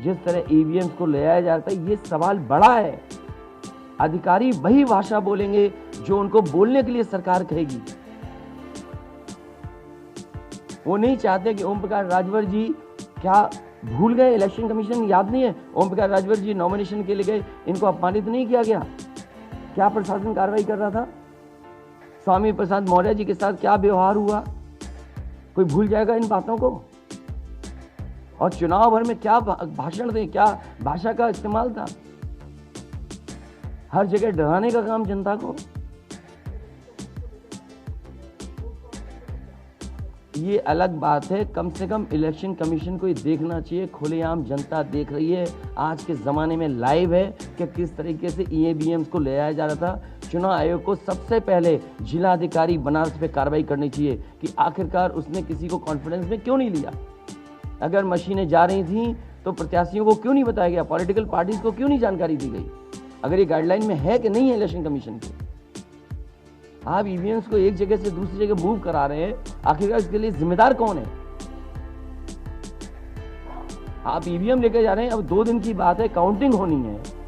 जिस तरह ईवीएम्स को ले आया जाता है, ये सवाल बड़ा है। अधिकारी वही भाषा बोलेंगे जो उनको बोलने के लिए सरकार कहेगी। वो नहीं चाहते कि ओम प्रकाश राजभर जी क्या भूल गए, इलेक्शन कमीशन याद नहीं है? ओम प्रकाश राजभर जी नॉमिनेशन के लिए गए, इनको अपमानित नहीं किया गया? क्या प्रशासन कार्रवाई कर रहा था? स्वामी प्रसाद मौर्य जी के साथ क्या व्यवहार हुआ? कोई भूल जाएगा इन बातों को? और चुनाव भर में क्या भाषण थे, क्या भाषा का इस्तेमाल था? हर जगह डराने का काम जनता को। ये अलग बात है, कम से कम इलेक्शन कमीशन को ये देखना चाहिए, खुलेआम जनता देख रही है, आज के ज़माने में लाइव है कि किस तरीके से ईवीएम्स को ले आया जा रहा था। चुनाव आयोग को सबसे पहले जिलाधिकारी बनारस पे कार्रवाई करनी चाहिए कि आखिरकार उसने किसी को कॉन्फिडेंस में क्यों नहीं लिया। अगर मशीनें जा रही थी तो प्रत्याशियों को क्यों नहीं बताया गया, पॉलिटिकल पार्टीज को क्यों नहीं जानकारी दी गई? अगर ये गाइडलाइन में है कि नहीं है इलेक्शन कमीशन की। आप ईवीएम्स को एक जगह से दूसरी जगह मूव करा रहे हैं, आखिरकार इसके लिए जिम्मेदार कौन है? आप ईवीएम लेके जा रहे हैं, अब 2 दिन की बात है, काउंटिंग होनी है।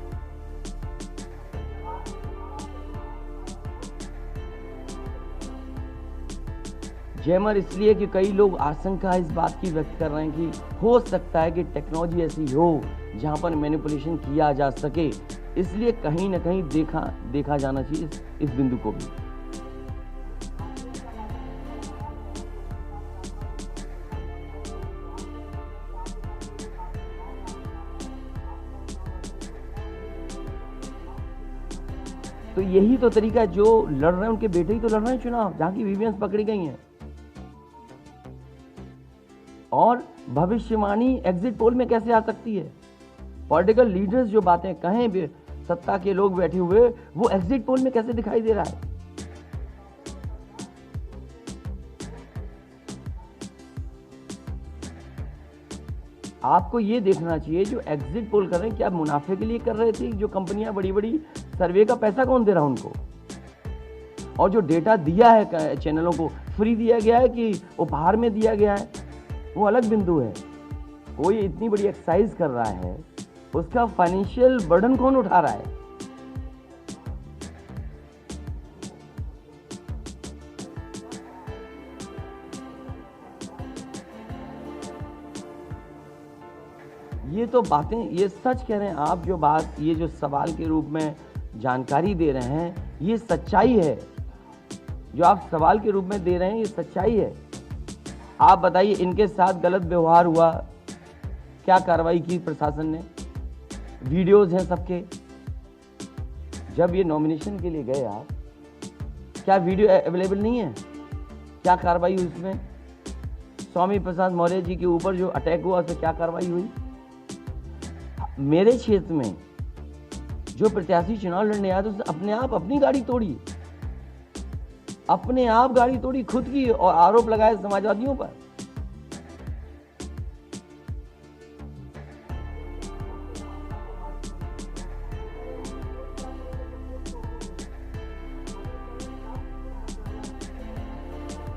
जैमर इसलिए कि कई लोग आशंका इस बात की व्यक्त कर रहे हैं कि हो सकता है कि टेक्नोलॉजी ऐसी हो जहां पर मैनिपुलेशन किया जा सके, इसलिए कहीं ना कहीं देखा जाना चाहिए इस बिंदु को भी। तो यही तो तरीका है, जो लड़ रहे हैं उनके बेटे ही तो लड़ रहे हैं चुनाव, जहां की ईवीएम्स पकड़ी गई हैं। और भविष्यवाणी एग्जिट पोल में कैसे आ सकती है? पॉलिटिकल लीडर्स जो बातें कहें, सत्ता के लोग बैठे हुए, वो एग्जिट पोल में कैसे दिखाई दे रहा है? आपको ये देखना चाहिए जो एग्जिट पोल कर रहे हैं क्या मुनाफे के लिए कर रहे थे? जो कंपनियां बड़ी बड़ी, सर्वे का पैसा कौन दे रहा है उनको? और जो डेटा दिया है चैनलों को, फ्री दिया गया है कि उपहार में दिया गया है, वो अलग बिंदु है। कोई इतनी बड़ी एक्सरसाइज कर रहा है, उसका फाइनेंशियल बर्डन कौन उठा रहा है? ये तो बातें, ये सच कह रहे हैं आप, जो बात, ये जो सवाल के रूप में जानकारी दे रहे हैं, ये सच्चाई है। जो आप सवाल के रूप में दे रहे हैं, ये सच्चाई है। आप बताइए, इनके साथ गलत व्यवहार हुआ, क्या कार्रवाई की प्रशासन ने? वीडियोज हैं सबके। जब ये नॉमिनेशन के लिए गए आप, क्या वीडियो अवेलेबल नहीं है? क्या कार्रवाई हुई उसमें? स्वामी प्रसाद मौर्य जी के ऊपर जो अटैक हुआ, उसमें क्या कार्रवाई हुई? मेरे क्षेत्र में जो प्रत्याशी चुनाव लड़ने आया, तो उसने अपने आप अपनी गाड़ी तोड़ी, अपने आप गाड़ी तोड़ी खुद की, और आरोप लगाए समाजवादियों पर।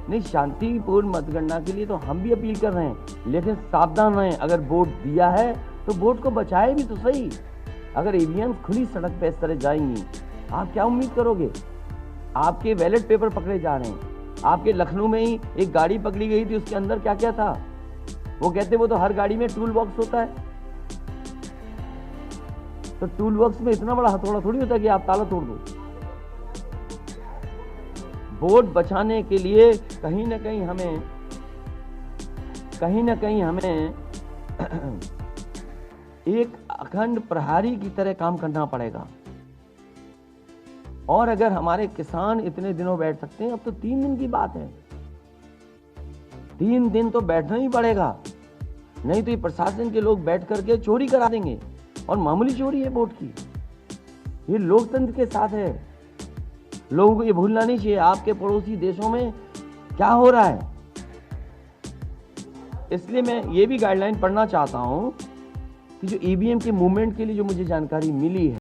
नहीं, शांतिपूर्ण मतगणना के लिए तो हम भी अपील कर रहे हैं, लेकिन सावधान रहें। अगर वोट दिया है तो वोट को बचाए भी तो सही। अगर ईवीएम्स खुली सड़क पे इस तरह जाएंगी, आप क्या उम्मीद करोगे? आपके बैलेट पेपर पकड़े जा रहे हैं। आपके लखनऊ में ही एक गाड़ी पकड़ी गई थी, उसके अंदर क्या क्या था? वो कहते वो तो हर गाड़ी में टूल बॉक्स होता है। तो टूल बॉक्स में इतना बड़ा हथौड़ा थोड़ी होता है कि आप ताला तोड़ दो। वोट बचाने के लिए कहीं ना कहीं हमें एक अखंड प्रहरी की तरह काम करना पड़ेगा। और अगर हमारे किसान इतने दिनों बैठ सकते हैं, अब तो 3 दिन की बात है, 3 दिन तो बैठना ही पड़ेगा, नहीं तो ये प्रशासन के लोग बैठ करके चोरी करा देंगे। और मामूली चोरी है वोट की, ये लोकतंत्र के साथ है। लोगों को ये भूलना नहीं चाहिए आपके पड़ोसी देशों में क्या हो रहा है। इसलिए मैं ये भी गाइडलाइन पढ़ना चाहता हूं कि जो ईवीएम के मूवमेंट के लिए जो मुझे जानकारी मिली है,